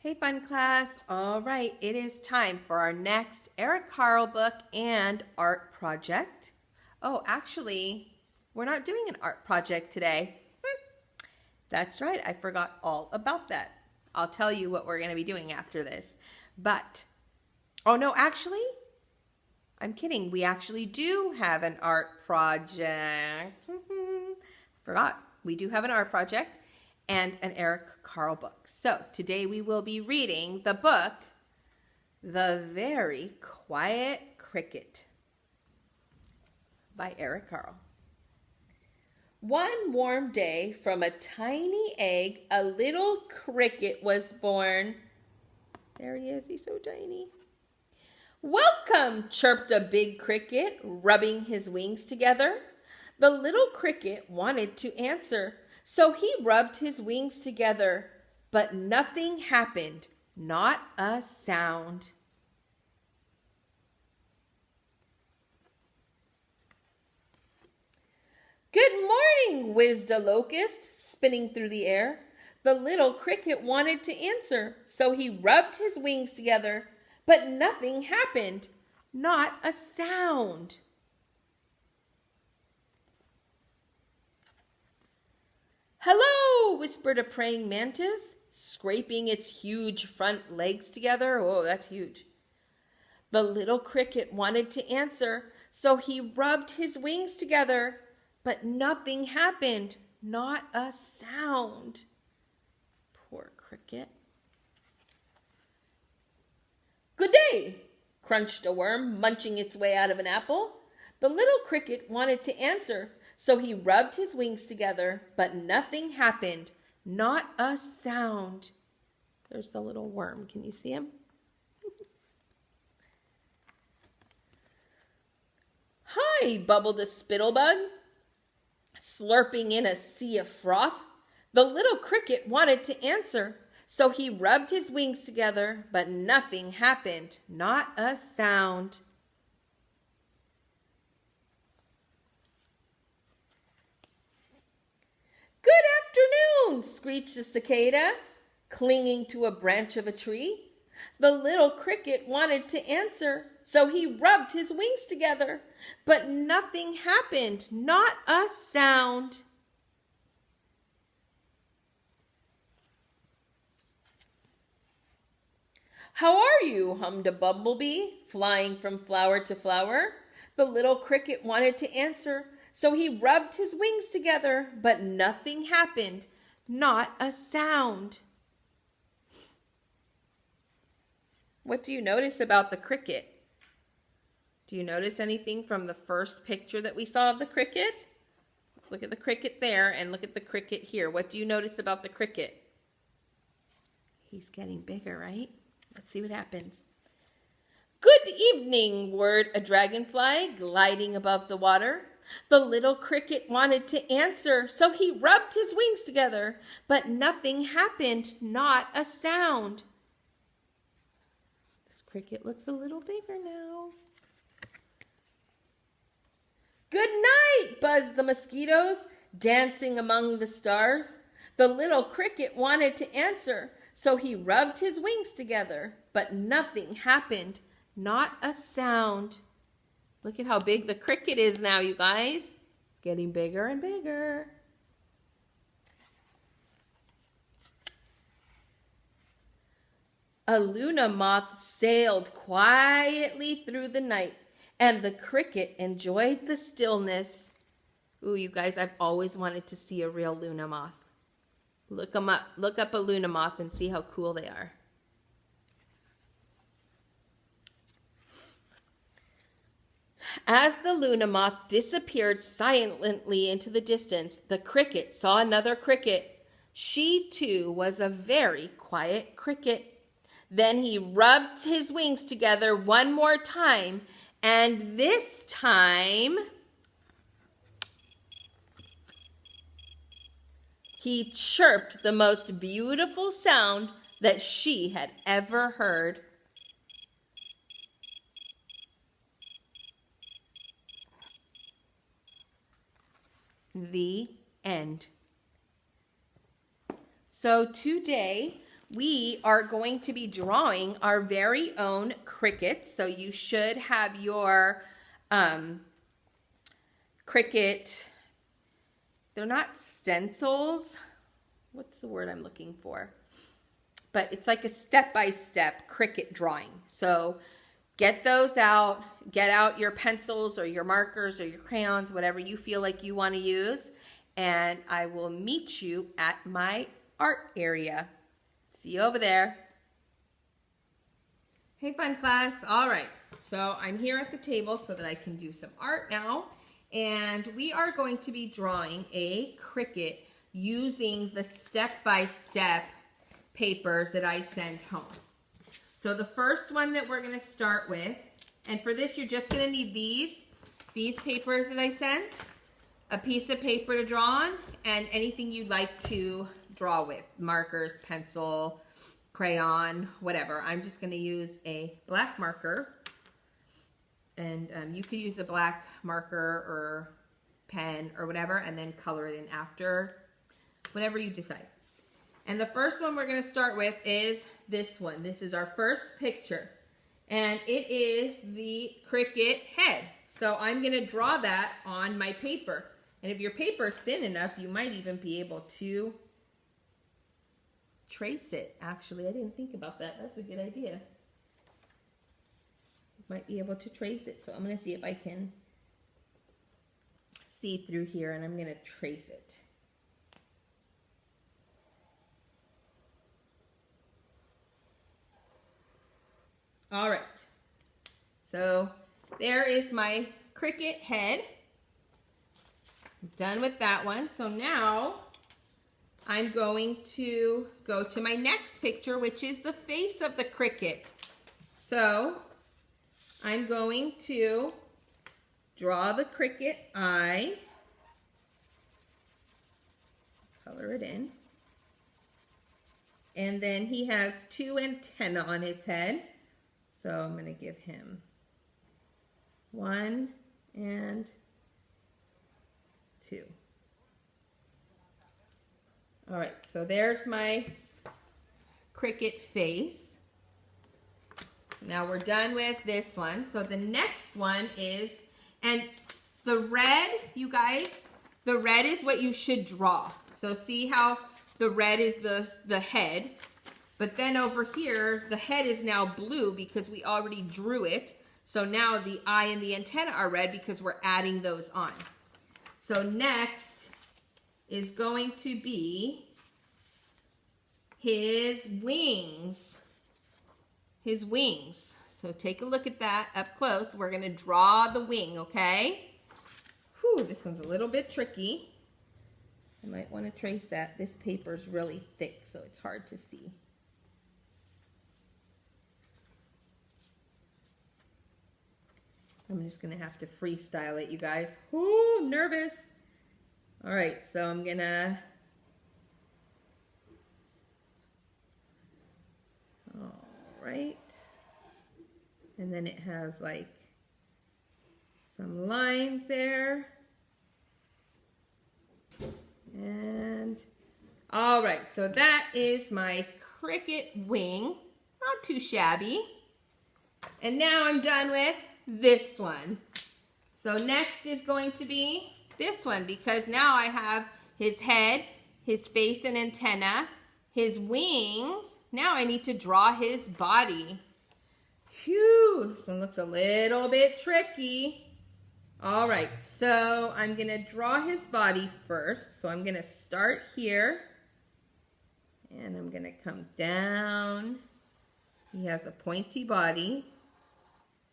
Hey, fun class. All right, it is time for our next Eric Carle book and art project. Oh, actually, we're not doing an art project today. That's right, I forgot all about that. I'll tell you what we're going to be doing after this. Oh no, actually, I'm kidding. We actually do have an art project. Forgot. We do have an art project and an Eric Carle book. So today we will be reading the book, The Very Quiet Cricket by Eric Carle. One warm day, from a tiny egg, a little cricket was born. There he is, he's so tiny. "Welcome," chirped a big cricket, rubbing his wings together. The little cricket wanted to answer, so he rubbed his wings together, but nothing happened, not a sound. "Good morning," whizzed a locust, spinning through the air. The little cricket wanted to answer, so he rubbed his wings together, but nothing happened, not a sound. "Hello," whispered a praying mantis, scraping its huge front legs together. Oh, that's huge. The little cricket wanted to answer, so he rubbed his wings together, but nothing happened, not a sound. Poor cricket. "Good day," crunched a worm, munching its way out of an apple. The little cricket wanted to answer, so he rubbed his wings together, but nothing happened, not a sound. There's the little worm. Can you see him? "Hi," bubbled a spittlebug, slurping in a sea of froth. The little cricket wanted to answer, so he rubbed his wings together, but nothing happened, not a sound. "Good afternoon," screeched a cicada, clinging to a branch of a tree. The little cricket wanted to answer, so he rubbed his wings together, but nothing happened, not a sound. "How are you?" hummed a bumblebee, flying from flower to flower. The little cricket wanted to answer, so he rubbed his wings together, but nothing happened, not a sound. What do you notice about the cricket? Do you notice anything from the first picture that we saw of the cricket? Look at the cricket there and look at the cricket here. What do you notice about the cricket? He's getting bigger, right? Let's see what happens. "Good evening," whirred a dragonfly, gliding above the water. The little cricket wanted to answer, so he rubbed his wings together, but nothing happened, not a sound. This cricket looks a little bigger now. "Good night," buzzed the mosquitoes, dancing among the stars. The little cricket wanted to answer, so he rubbed his wings together, but nothing happened, not a sound. Look at how big the cricket is now, you guys. It's getting bigger and bigger. A Luna moth sailed quietly through the night, and the cricket enjoyed the stillness. Ooh, you guys, I've always wanted to see a real Luna moth. Look them up. Look up a Luna moth and see how cool they are. As the Luna moth disappeared silently into the distance, the cricket saw another cricket. She too was a very quiet cricket. Then he rubbed his wings together one more time, and this time he chirped the most beautiful sound that she had ever heard. The end. So today we are going to be drawing our very own crickets. So you should have your cricket, they're not stencils. What's the word I'm looking for? But it's like a step-by-step cricket drawing. So get those out, get out your pencils or your markers or your crayons, whatever you feel like you want to use, and I will meet you at my art area. See you over there. Hey, fun class. All right, so I'm here at the table so that I can do some art now, and we are going to be drawing a cricket using the step-by-step papers that I send home. So the first one that we're going to start with, and for this you're just going to need these papers that I sent, a piece of paper to draw on, and anything you'd like to draw with, markers, pencil, crayon, whatever. I'm just going to use a black marker, and you could use a black marker or pen or whatever, and then color it in after, whatever you decide. And the first one we're going to start with is this one. This is our first picture, and it is the cricket head. So I'm going to draw that on my paper. And if your paper is thin enough, you might even be able to trace it. Actually, I didn't think about that. That's a good idea. You might be able to trace it. So I'm going to see if I can see through here, and I'm going to trace it. All right, so there is my cricket head. I'm done with that one. So now I'm going to go to my next picture, which is the face of the cricket. So I'm going to draw the cricket eye, color it in, and then he has two antennae on his head. So I'm going to give him 1 and 2. All right, so there's my cricket face. Now we're done with this one. So the next one is, and the red, you guys, the red is what you should draw. So see how the red is the head. But then over here, the head is now blue because we already drew it. So now the eye and the antenna are red because we're adding those on. So next is going to be his wings. His wings. So take a look at that up close. We're going to draw the wing, okay? Whew, this one's a little bit tricky. I might want to trace that. This paper is really thick, so it's hard to see. I'm just going to have to freestyle it, you guys. Ooh, nervous. All right, so I'm going to... All right. And then it has like some lines there. And all right, so that is my cricket wing. Not too shabby. And now I'm done with this one. So next is going to be this one, because now I have his head, his face and antenna, his wings. Now I need to draw his body. Phew, this one looks a little bit tricky. All right, so I'm gonna draw his body first. So I'm gonna start here, and I'm gonna come down. He has a pointy body.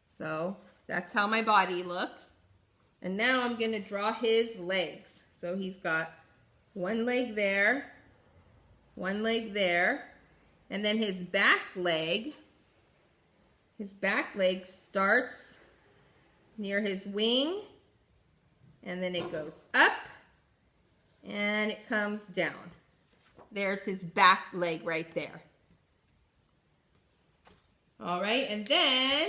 So that's how my body looks. And now I'm going to draw his legs. So he's got one leg there, and then his back leg starts near his wing, and then it goes up, and it comes down. There's his back leg right there. All right, and then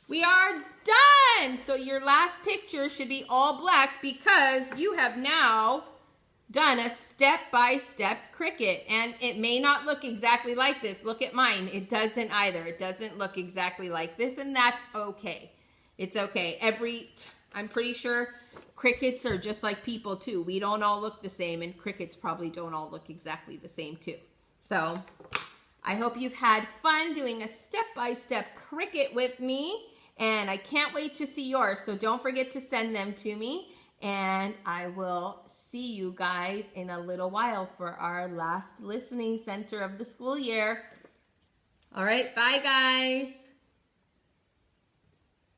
we are done. So your last picture should be all black because you have now done a step-by-step cricket, and it may not look exactly like this. Look at mine. It doesn't either. It doesn't look exactly like this, and that's okay. It's okay. I'm pretty sure crickets are just like people too. We don't all look the same, and crickets probably don't all look exactly the same too. So I hope you've had fun doing a step-by-step cricket with me, and I can't wait to see yours. So don't forget to send them to me, and I will see you guys in a little while for our last listening center of the school year. All right, bye guys.